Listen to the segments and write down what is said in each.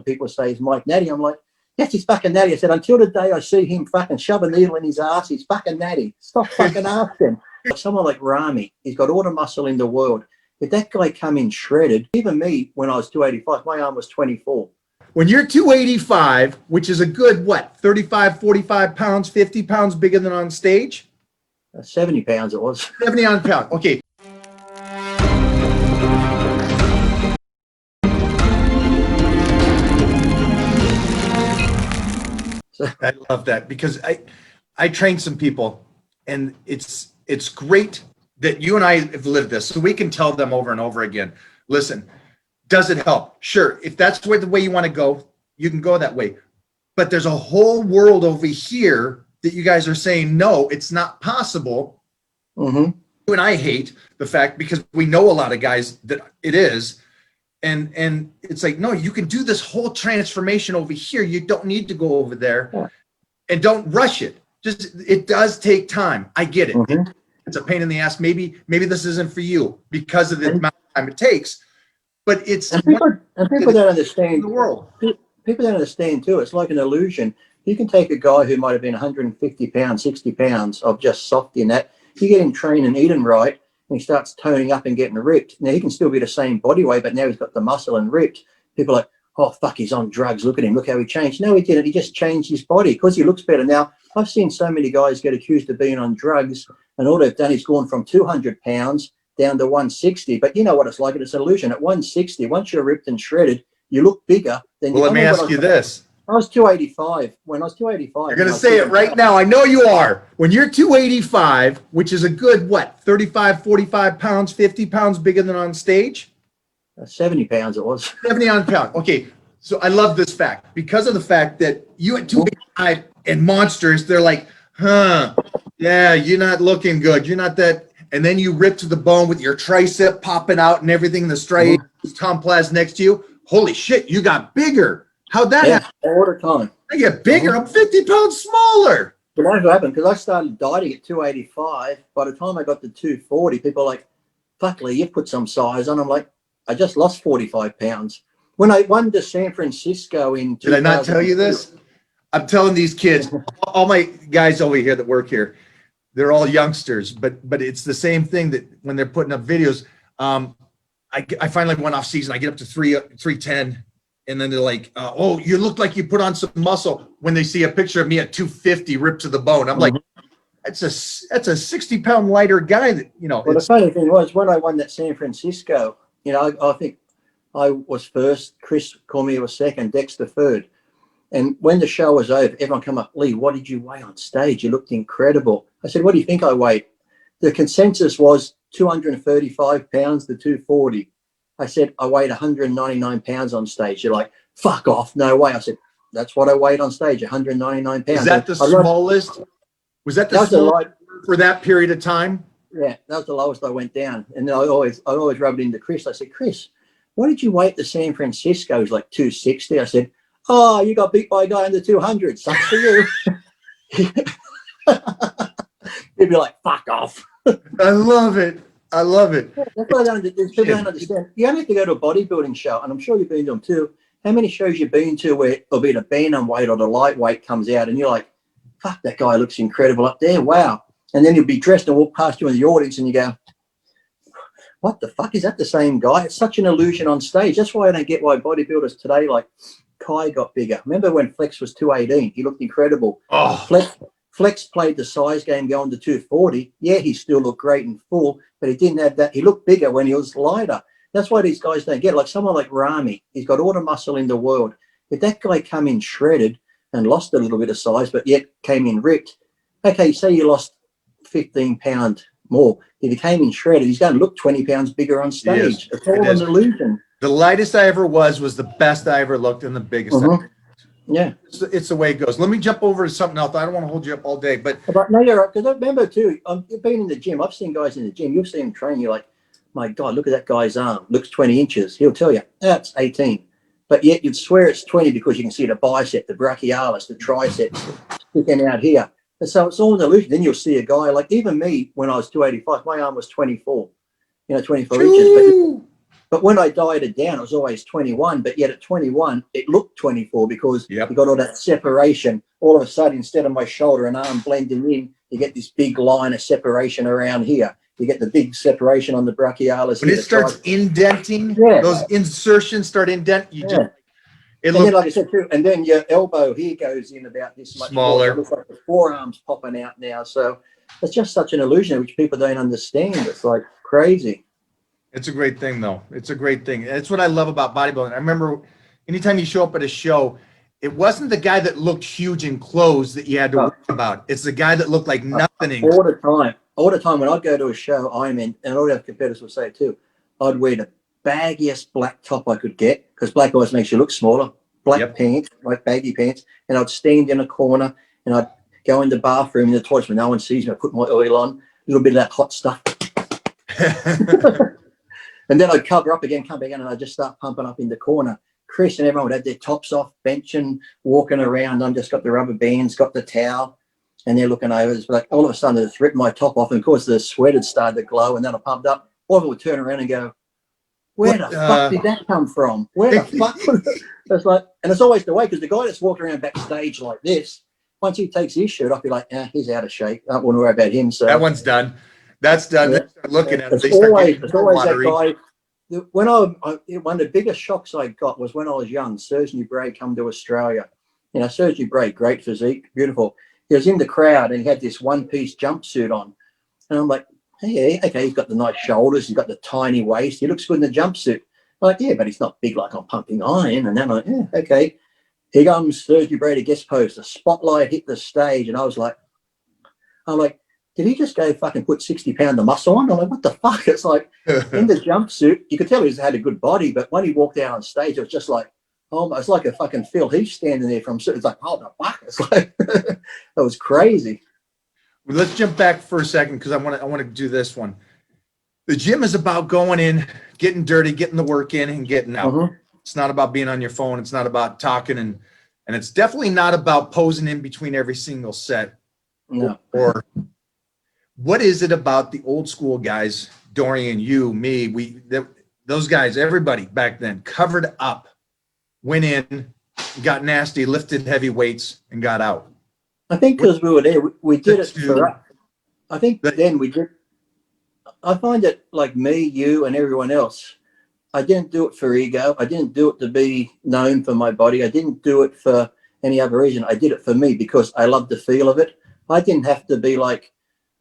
people say he's Mike Natty. I'm like, yes, he's fucking Natty. I said, until the day I see him fucking shove a needle in his ass, he's fucking Natty. Stop fucking asking. Like someone like Rami, he's got all the muscle in the world. If that guy come in shredded, even me, when I was 285, my arm was 24. When you're 285, which is a good, what, 35, 45 pounds, 50 pounds bigger than on stage? 70 pounds it was. 70 on pound. Okay. I love that because I train some people, and it's great that you and I have lived this, so we can tell them over and over again, listen, does it help? Sure, if that's the way you want to go, you can go that way. But there's a whole world over here that you guys are saying, no, it's not possible. Mm-hmm. You and I hate the fact, because we know a lot of guys that it is. And it's like, no, you can do this whole transformation over here. You don't need to go over there. Yeah. And don't rush it. Just, it does take time. I get it. Mm-hmm. It's a pain in the ass. Maybe this isn't for you because of the amount of time it takes. But it's people don't understand the world. People don't understand too. It's like an illusion. You can take a guy who might have been 150 pounds, 60 pounds of just softy and that. You get him trained and eating right, and he starts toning up and getting ripped. Now he can still be the same body weight, but now he's got the muscle and ripped. People are like, oh fuck, he's on drugs. Look at him. Look how he changed. No, he didn't. He just changed his body because he looks better. Now I've seen so many guys get accused of being on drugs, and all they've done is gone from 200 pounds down to 160. But you know what it's like. It's an illusion. At 160, once you're ripped and shredded, you look bigger than. Well, let me ask you this. I was 285. When I was 285. You're going to say it right now. I know you are. When you're 285, which is a good, what, 35, 45 pounds, 50 pounds bigger than on stage? 70 pounds it was. 70 on pound. Okay. So I love this fact because of the fact that you at 285 and monsters, they're like, huh, yeah, you're not looking good. You're not that. And then you rip to the bone with your tricep popping out and everything. The striations, Tom Plaz next to you. Holy shit, you got bigger. How'd that happen? All the time. I get bigger. I'm 50 pounds smaller. But that's what happened because I started dieting at 285. By the time I got to 240, people are like, fuck Lee, you put some size on. I'm like, I just lost 45 pounds. When I won to San Francisco in Did I not tell you this? I'm telling these kids, all my guys over here that work here, they're all youngsters, but it's the same thing that when they're putting up videos, I finally went off season. I get up to 310. And then they're like, oh, you look like you put on some muscle when they see a picture of me at 250 ripped to the bone. I'm like, that's a 60-pound lighter guy that, you know. Well, the funny thing was when I won that San Francisco, you know, I think I was first, Chris Cormier was second, Dexter third. And when the show was over, everyone come up, Lee, what did you weigh on stage? You looked incredible. I said, what do you think I weighed? The consensus was 235 pounds to 240. I said, I weighed 199 pounds on stage. You're like, fuck off. No way. I said, that's what I weighed on stage, 199 pounds. Is that the smallest? Was that the smallest for that period of time? Yeah, that was the lowest I went down. And I always rubbed it into Chris. I said, Chris, what did you weigh at the San Francisco? He was like 260. I said, oh, you got beat by a guy in the 200. Sucks for you. He'd be like, fuck off. I love it. I love it. That's what I don't understand. People don't understand. You only have to go to a bodybuilding show, and I'm sure you've been to them too. How many shows you've been to where it'll be the bantam weight or the lightweight comes out, and you're like, fuck, that guy looks incredible up there. Wow. And then he'll be dressed and walk past you in the audience, and you go, what the fuck? Is that the same guy? It's such an illusion on stage. That's why I don't get why bodybuilders today, like Kai got bigger. Remember when Flex was 218? He looked incredible. Oh. Flex played the size game going to 240. Yeah, he still looked great and full, but he didn't have that. He looked bigger when he was lighter. That's why these guys don't get it. Like someone like Rami, he's got all the muscle in the world. If that guy come in shredded and lost a little bit of size, but yet came in ripped, okay, say you lost 15 pounds more. If he came in shredded, he's going to look 20 pounds bigger on stage. It's all an illusion. The lightest I ever was the best I ever looked and the biggest. Yeah, it's the way it goes. Let me jump over to something else. I don't want to hold you up all day, but no, you're right. Because I remember too, you've been in the gym. I've seen guys in the gym. You've seen them train. You're like, my God, look at that guy's arm. Looks 20 inches. He'll tell you that's 18, but yet you'd swear it's 20 because you can see the bicep, the brachialis, the triceps sticking out here. And so it's all an illusion. Then you'll see a guy like even me when I was 285, my arm was 24. 24 inches. But when I dieted down, it was always 21. But yet at 21, it looked 24 because Yep. you got all that separation. All of a sudden, instead of my shoulder and arm blending in, you get this big line of separation around here. You get the big separation on the brachialis. When here, it starts indenting, Yeah. those insertions start indent. You just, it and then, looks like I said too, and then your elbow here goes in about this much more. smaller. So it looks like the forearm's popping out now. So it's just such an illusion which people don't understand. It's like crazy. It's a great thing, though. It's a great thing. That's what I love about bodybuilding. I remember anytime you show up at a show, it wasn't the guy that looked huge in clothes that you had to worry about. It's the guy that looked like nothing in all the time. All the time when I'd go to a show, I'm in, and all the other competitors will say too, I'd wear the baggiest black top I could get because black always makes you look smaller. Black pants, like baggy pants, and I'd stand in a corner and I'd go in the bathroom in the toilets when no one sees me. I put my oil on, a little bit of that hot stuff. And then I'd cover up again, come back in, and I'd just start pumping up in the corner. Chris and everyone would have their tops off, benching, walking around. I'm just got the rubber bands, got the towel, and they're looking over. It's like all of a sudden, it's ripped my top off, and of course, the sweat had started to glow, and then I pumped up. All of it would turn around and go, "Where the fuck did that come from? Where the fuck?" It's like, and it's always the way because the guy that's walking around backstage like this, once he takes his shirt off, you're like, he's out of shape. I don't want to worry about him. So that one's done. That's done. Yeah. They start looking at it. It's always that guy. When one of the biggest shocks I got was when I was young. Serge Bray come to Australia. You know, Serge Bray, great physique, beautiful. He was in the crowd and he had this one-piece jumpsuit on, and I'm like, hey, okay, he's got the nice shoulders, he's got the tiny waist, he looks good in the jumpsuit. I'm like, yeah, but he's not big like I'm pumping iron. And then I'm like, yeah, okay. Here comes Serge Bray to guest post. The spotlight hit the stage, and I'm like, did he just go fucking put 60 pounds of muscle on? I'm like, what the fuck? It's like in the jumpsuit, you could tell he's had a good body, but when he walked out on stage, it was just like, oh, it's like a fucking Phil Heath standing there from, it's like, oh, the fuck. It's like, that was crazy. Well, let's jump back for a second because I want to do this one. The gym is about going in, getting dirty, getting the work in, and getting out. Mm-hmm. It's not about being on your phone. It's not about talking, and it's definitely not about posing in between every single set. No. Or what is it about the old school guys, Dorian, you, me, those guys, everybody back then covered up, went in, got nasty, lifted heavy weights, and got out? I think because we were there, we did it for us. I think then we did. I find it like me, you, and everyone else. I didn't do it for ego. I didn't do it to be known for my body. I didn't do it for any other reason. I did it for me because I loved the feel of it. I didn't have to be like,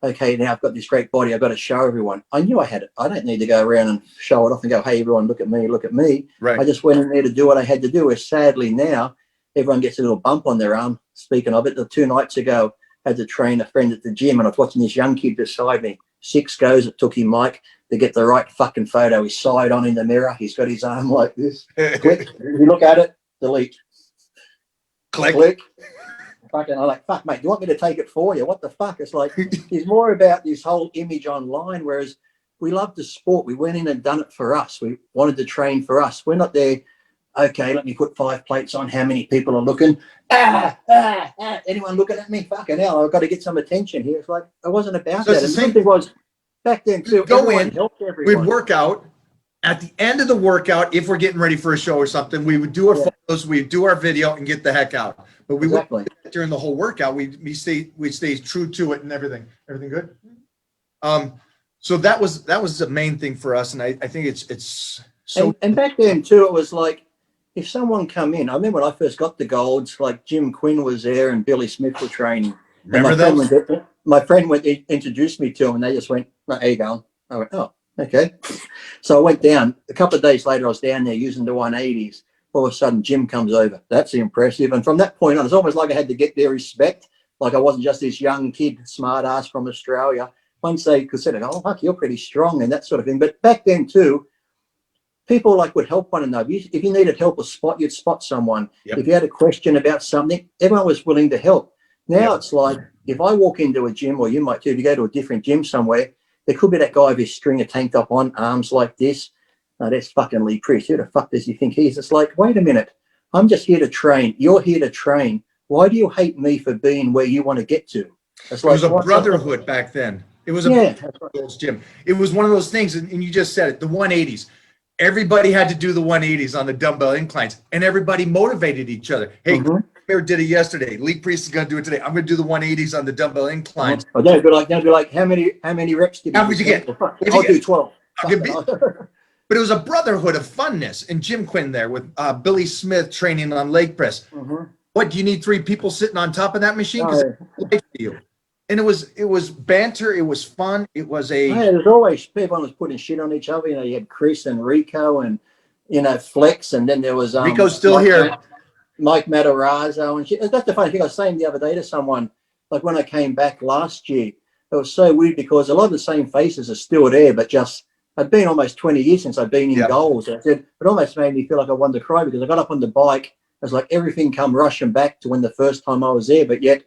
okay, now I've got this great body. I've got to show everyone. I knew I had it. I don't need to go around and show it off and go, hey, everyone, look at me, look at me. Right. I just went in there to do what I had to do. Where sadly now, everyone gets a little bump on their arm. Speaking of it, the 2 nights ago, I had to train a friend at the gym, and I was watching this young kid beside me. 6 goes it took him, Mike, to get the right fucking photo. He's side on in the mirror. He's got his arm like this. Click. You look at it, delete. Click. Click. Fucking, I'm like, fuck, mate, do you want me to take it for you? What the fuck? It's like, it's more about this whole image online, whereas we love the sport. We went in and done it for us. We wanted to train for us. We're not there, okay, let me put 5 plates on. How many people are looking? Anyone looking at me? Fucking hell, I've got to get some attention here. It's like, it wasn't about So that. it's the And same it was back then too. Go Everyone in, helped everyone. we'd work out. At the end of the workout, if we're getting ready for a show or something, we would do our photos, we'd do our video and get the heck out. But we Exactly. would during the whole workout, we'd stay true to it and everything. Everything good? So that was the main thing for us, and I think it's so. And back then too, it was like, if someone come in, I remember when I first got the golds, like Jim Quinn was there and Billy Smith were training. Remember those? My friend went, introduced me to them, and they just went, "No, how you going?" I went, "Oh, okay." So I went down. A couple of days later, I was down there using the 180s. All of a sudden, Jim comes over. That's impressive. And from that point on, it's almost like I had to get their respect. Like I wasn't just this young kid, smart ass from Australia. Once they considered, oh, fuck, you're pretty strong and that sort of thing. But back then too, people like would help one another. If you needed help or spot, you'd spot someone. Yep. If you had a question about something, everyone was willing to help. Now it's like, if I walk into a gym, or you might too, if you go to a different gym somewhere, there could be that guy with his string of tank top on, arms like this. No, that's fucking Lee Priest. Who the fuck does he think he is? It's like, wait a minute. I'm just here to train. You're here to train. Why do you hate me for being where you want to get to? It's like, it was a brotherhood back then. It was a gym. It was one of those things, and you just said it, the 180s. everybody had to do the 180s on the dumbbell inclines, and everybody motivated each other. Hey, Kramer did it yesterday. Lee Priest is going to do it today. I'm going to do the 180s on the dumbbell inclines. Oh, they'd be like, how many reps did How would you get? I'll do 12. But it was a brotherhood of funness. And Jim Quinn there with Billy Smith training on leg press. What, do you need 3 people sitting on top of that machine? Because it's you. And it was banter. It was fun. It was a. Yeah, there's always people was putting shit on each other. You know, you had Chris and Rico and, you know, Flex. And then there was. Rico's still here. Mike Matarazzo and shit. That's the funny thing. I was saying the other day to someone, like when I came back last year, it was so weird because a lot of the same faces are still there, but just. I'd been almost 20 years since I'd been in goals. I said, it almost made me feel like I wanted to cry because I got up on the bike. It was like everything come rushing back to when the first time I was there. But yet,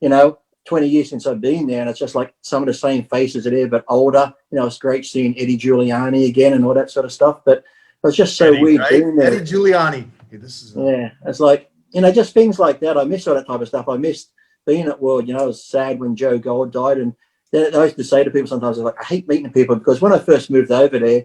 you know, 20 years since I've been there, and it's just like some of the same faces are there, but older. You know, it's great seeing Eddie Giuliani again and all that sort of stuff. But it was just so weird being there. Eddie Giuliani. Hey, yeah, it's like, you know, just things like that. I miss all that type of stuff. I missed being at World. You know, I was sad when Joe Gold died, and I used to say to people sometimes, I was like, I hate meeting people because when I first moved over there,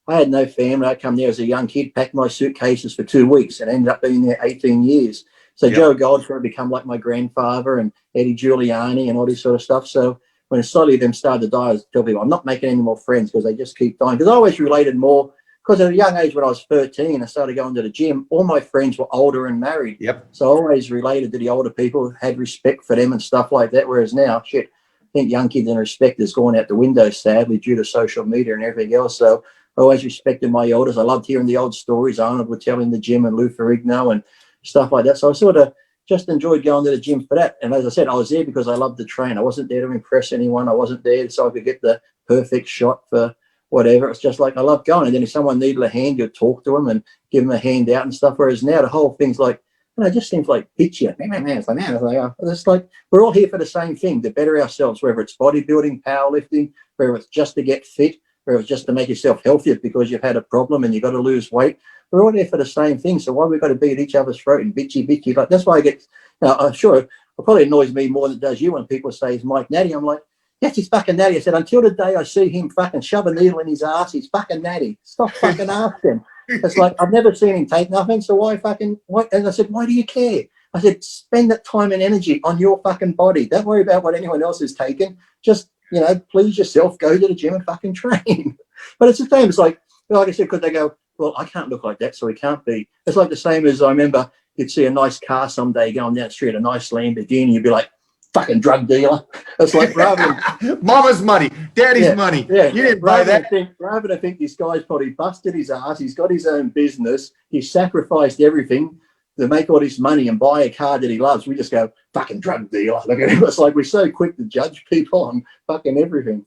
I had no family. I come there as a young kid, packed my suitcases for 2 weeks and ended up being there 18 years. So Joe Gold sort of become like my grandfather and Eddie Giuliani and all this sort of stuff. So when slowly them started to die, I tell people, I'm not making any more friends because they just keep dying. Because I always related more, because at a young age when I was 13, I started going to the gym. All my friends were older and married. So I always related to the older people, had respect for them and stuff like that. Whereas now, shit, I think young kids and respect has gone out the window, sadly, due to social media and everything else. So I always respected my elders. I loved hearing the old stories Arnold would tell in the gym and Lou Ferrigno and stuff like that. So I sort of just enjoyed going to the gym for that. And as I said, I was there because I loved to train. I wasn't there to impress anyone. I wasn't there so I could get the perfect shot for whatever. It's just like I love going. And then if someone needed a hand, you'd talk to them and give them a hand out and stuff. Whereas now the whole thing's like, you know, it just seems like bitchy. It's like we're all here for the same thing, to better ourselves, whether it's bodybuilding, powerlifting, whether it's just to get fit, whether it's just to make yourself healthier because you've had a problem and you've got to lose weight. We're all there for the same thing. So why we got to be at each other's throat and bitchy? Like that's why I get, you know, I'm sure it probably annoys me more than it does you when people say he's Mike Natty. I'm like, yes, he's fucking Natty. I said, until the day I see him fucking shove a needle in his ass, he's fucking Natty. Stop fucking asking. It's like, I've never seen him take nothing, so why fucking, what? And I said, why do you care? I said, spend that time and energy on your fucking body. Don't worry about what anyone else is taking. Just, you know, please yourself, go to the gym and fucking train. But it's the same. It's like I said, because they go, well, I can't look like that, so he can't be. It's like the same as I remember you'd see a nice car someday going down the street, a nice Lamborghini, you'd be like, fucking drug dealer. It's like rather than mama's money, daddy's money. Yeah, you didn't buy that. Rather than think this guy's probably busted his ass, he's got his own business, he's sacrificed everything to make all this money and buy a car that he loves. We just go, fucking drug dealer. Look at him. It's like we're so quick to judge people on fucking everything.